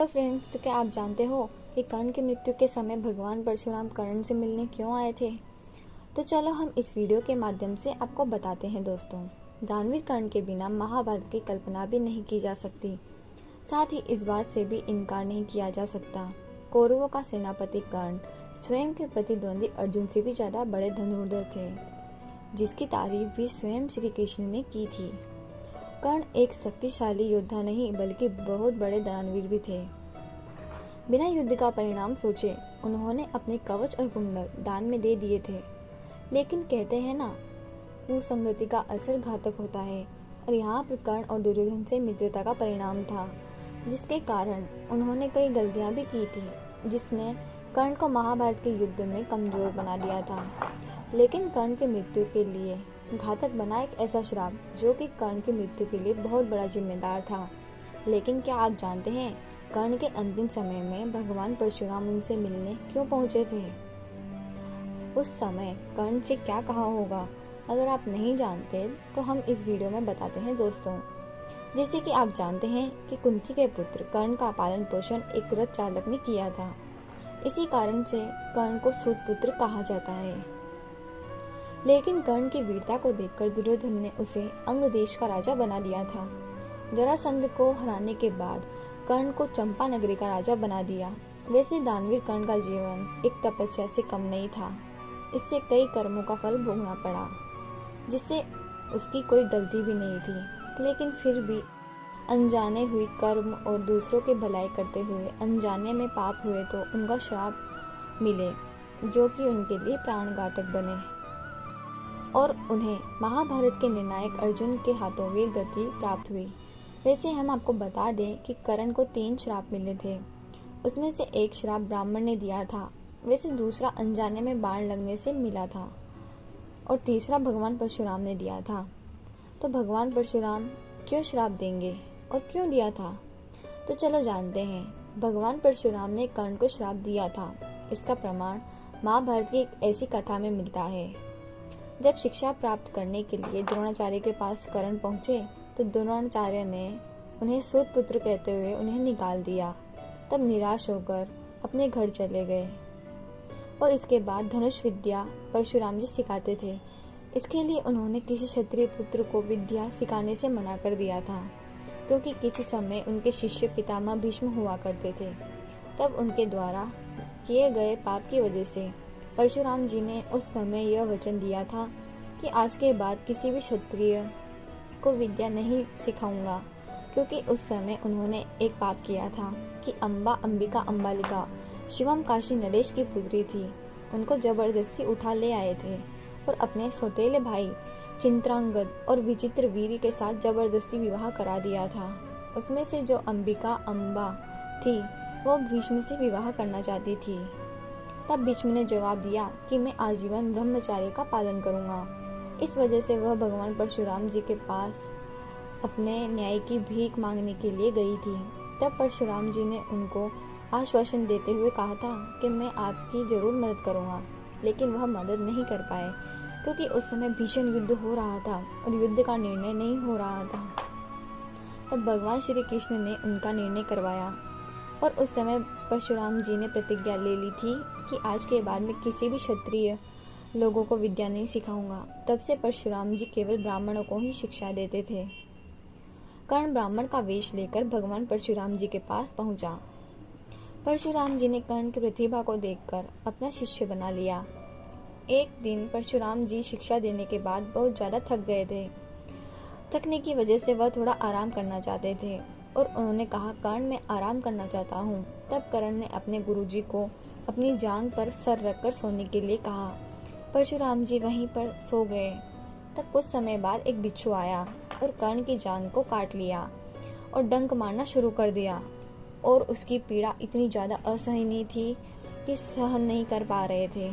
तो फ्रेंड्स, तो क्या आप जानते हो कि कर्ण की मृत्यु के समय भगवान परशुराम कर्ण से मिलने क्यों आए थे? तो चलो हम इस वीडियो के माध्यम से आपको बताते हैं दोस्तों। दानवीर कर्ण के बिना महाभारत की कल्पना भी नहीं की जा सकती। साथ ही इस बात से भी इनकार नहीं किया जा सकता, कौरवों का सेनापति कर्ण स्वयं के प्रतिद्वंदी अर्जुन से भी ज्यादा बड़े धनुर्धर थे, जिसकी तारीफ भी स्वयं श्री कृष्ण ने की थी। कर्ण एक शक्तिशाली योद्धा नहीं बल्कि बहुत बड़े दानवीर भी थे। बिना युद्ध का परिणाम सोचे उन्होंने अपने कवच और कुंडल दान में दे दिए थे। लेकिन कहते हैं ना, कुसंगति का असर घातक होता है, और यहाँ पर कर्ण और दुर्योधन से मित्रता का परिणाम था, जिसके कारण उन्होंने कई गलतियां भी की थी, जिसने कर्ण को महाभारत के युद्ध में कमजोर बना दिया था। लेकिन कर्ण की मृत्यु के लिए घातक बना एक ऐसा श्राप जो कि कर्ण की मृत्यु के लिए बहुत बड़ा जिम्मेदार था। लेकिन क्या आप जानते हैं कर्ण के अंतिम समय में भगवान परशुराम उनसे मिलने क्यों पहुंचे थे? उस समय कर्ण से क्या कहा होगा? अगर आप नहीं जानते तो हम इस वीडियो में बताते हैं दोस्तों। जैसे कि आप जानते हैं कि कुंती के पुत्र कर्ण का पालन पोषण एक रथ चालक ने किया था। इसी कारण से कर्ण को सूत पुत्र कहा जाता है। लेकिन कर्ण की वीरता को देखकर दुर्योधन ने उसे अंग देश का राजा बना दिया था। जरासंध को हराने के बाद कर्ण को चंपा नगरी का राजा बना दिया। वैसे दानवीर कर्ण का जीवन एक तपस्या से कम नहीं था। इससे कई कर्मों का फल भोगना पड़ा, जिससे उसकी कोई गलती भी नहीं थी। लेकिन फिर भी अनजाने हुई कर्म और दूसरों की भलाई करते हुए अनजाने में पाप हुए तो उनका श्राप मिले, जो कि उनके लिए प्राणघातक बने और उन्हें महाभारत के निर्णायक अर्जुन के हाथों वीर गति प्राप्त हुई। वैसे हम आपको बता दें कि कर्ण को 3 श्राप मिले थे। उसमें से एक श्राप ब्राह्मण ने दिया था, वैसे दूसरा अनजाने में बाण लगने से मिला था, और तीसरा भगवान परशुराम ने दिया था। तो भगवान परशुराम क्यों श्राप देंगे और क्यों दिया था? तो चलो जानते हैं। भगवान परशुराम ने कर्ण को श्राप दिया था, इसका प्रमाण महाभारत की एक ऐसी कथा में मिलता है। जब शिक्षा प्राप्त करने के लिए द्रोणाचार्य के पास कर्ण पहुंचे तो द्रोणाचार्य ने उन्हें सूत पुत्र कहते हुए उन्हें निकाल दिया। तब निराश होकर अपने घर चले गए, और इसके बाद धनुष विद्या परशुराम जी सिखाते थे। इसके लिए उन्होंने किसी क्षत्रिय पुत्र को विद्या सिखाने से मना कर दिया था, क्योंकि किसी समय उनके शिष्य पितामह भीष्म हुआ करते थे। तब उनके द्वारा किए गए पाप की वजह से परशुराम जी ने उस समय यह वचन दिया था कि आज के बाद किसी भी क्षत्रिय को विद्या नहीं सिखाऊंगा, क्योंकि उस समय उन्होंने एक पाप किया था कि अम्बा अंबिका अम्बालिका शिवम काशी नरेश की पुत्री थी। उनको जबरदस्ती उठा ले आए थे और अपने सौतेले भाई चित्रांगद और विचित्र वीर के साथ जबरदस्ती विवाह करा दिया था। उसमें से जो अंबिका अम्बा थी वो भीष्म से विवाह करना चाहती थी। तब भीष्म ने जवाब दिया कि मैं आजीवन ब्रह्मचर्य का पालन करूंगा। इस वजह से वह भगवान परशुराम जी के पास अपने न्याय की भीख मांगने के लिए गई थी। तब परशुराम जी ने उनको आश्वासन देते हुए कहा था कि मैं आपकी जरूर मदद करूंगा, लेकिन वह मदद नहीं कर पाए, क्योंकि उस समय भीषण युद्ध हो रहा था और युद्ध का निर्णय नहीं हो रहा था। तब भगवान श्री कृष्ण ने उनका निर्णय करवाया, और उस समय परशुराम जी ने प्रतिज्ञा ले ली थी कि आज के बाद मैं किसी भी क्षत्रिय लोगों को विद्या नहीं सिखाऊंगा। तब से परशुराम जी केवल ब्राह्मणों को ही शिक्षा देते थे। कर्ण ब्राह्मण का वेश लेकर भगवान परशुराम जी के पास पहुंचा। परशुराम जी ने कर्ण की प्रतिभा को देखकर अपना शिष्य बना लिया। एक दिन परशुराम जी शिक्षा देने के बाद बहुत ज्यादा थक गए थे। थकने की वजह से वह थोड़ा आराम करना चाहते थे, और उन्होंने कहा, कर्ण मैं आराम करना चाहता हूँ। तब कर्ण ने अपने गुरुजी को अपनी जांघ पर सर रखकर सोने के लिए कहा। परशुराम जी वहीं पर सो गए। तब कुछ समय बाद एक बिच्छू आया और कर्ण की जांघ को काट लिया और डंक मारना शुरू कर दिया, और उसकी पीड़ा इतनी ज्यादा असहनीय थी कि सहन नहीं कर पा रहे थे।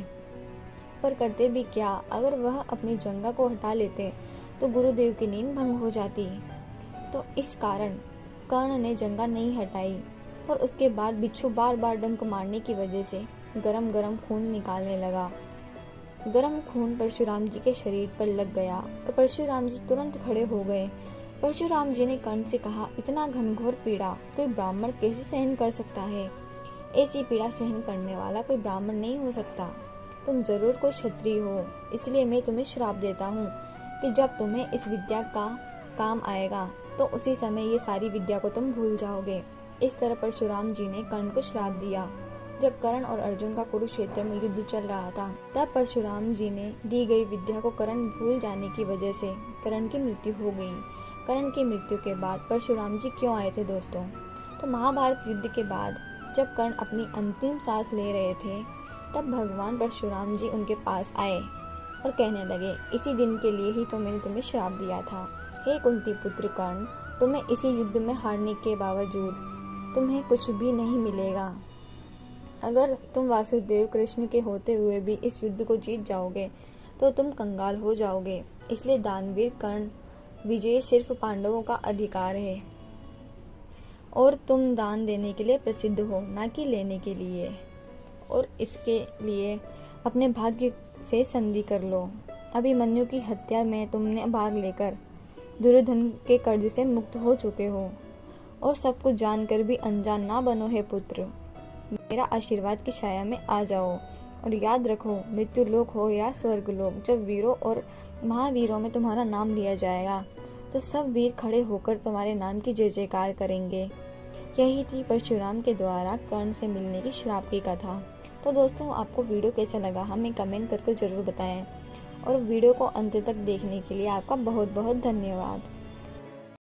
पर करते भी क्या, अगर वह अपनी जंघा को हटा लेते तो गुरुदेव की नींद भंग हो जाती। तो इस कारण कर्ण ने जंघा नहीं हटाई, और उसके बाद बिच्छू बार बार डंक मारने की वजह से गरम गरम खून निकालने लगा। गरम खून परशुराम जी के शरीर पर लग गया तो परशुराम जी तुरंत खड़े हो गए। परशुराम जी ने कर्ण से कहा, इतना घनघोर पीड़ा कोई ब्राह्मण कैसे सहन कर सकता है? ऐसी पीड़ा सहन करने वाला कोई ब्राह्मण नहीं हो सकता। तुम जरूर कोई क्षत्रिय हो, इसलिए मैं तुम्हें श्राप देता हूँ कि जब तुम्हें इस विद्या का काम आएगा तो उसी समय ये सारी विद्या को तुम भूल जाओगे। इस तरह परशुराम जी ने कर्ण को श्राप दिया। जब कर्ण और अर्जुन का कुरुक्षेत्र में युद्ध चल रहा था, तब परशुराम जी ने दी गई विद्या को कर्ण भूल जाने की वजह से कर्ण की मृत्यु हो गई। कर्ण की मृत्यु के बाद परशुराम जी क्यों आए थे दोस्तों? तो महाभारत युद्ध के बाद जब कर्ण अपनी अंतिम सांस ले रहे थे, तब भगवान परशुराम जी उनके पास आए और कहने लगे, इसी दिन के लिए ही तो मैंने तुम्हें श्राप दिया था। हे कुंती पुत्र कर्ण, तुम्हें इसी युद्ध में हारने के बावजूद तुम्हें कुछ भी नहीं मिलेगा। अगर तुम वासुदेव कृष्ण के होते हुए भी इस युद्ध को जीत जाओगे तो तुम कंगाल हो जाओगे। इसलिए दानवीर कर्ण, विजय सिर्फ पांडवों का अधिकार है और तुम दान देने के लिए प्रसिद्ध हो, ना कि लेने के लिए। और इसके लिए अपने भाग्य से संधि कर लो। अभिमन्यु की हत्या में तुमने भाग लेकर दुर्योधन के कर्ज से मुक्त हो चुके हो और सब कुछ जानकर भी अनजान ना बनो हे पुत्र। मेरा आशीर्वाद की छाया में आ जाओ और याद रखो, मृत्यु लोक हो या स्वर्ग लोक, जब वीरों और महावीरों में तुम्हारा नाम लिया जाएगा तो सब वीर खड़े होकर तुम्हारे नाम की जय जयकार करेंगे। यही थी परशुराम के द्वारा कर्ण से मिलने की श्राप की कथा। तो दोस्तों, आपको वीडियो कैसा लगा हमें कमेंट करके ज़रूर बताएं और वीडियो को अंत तक देखने के लिए आपका बहुत बहुत धन्यवाद।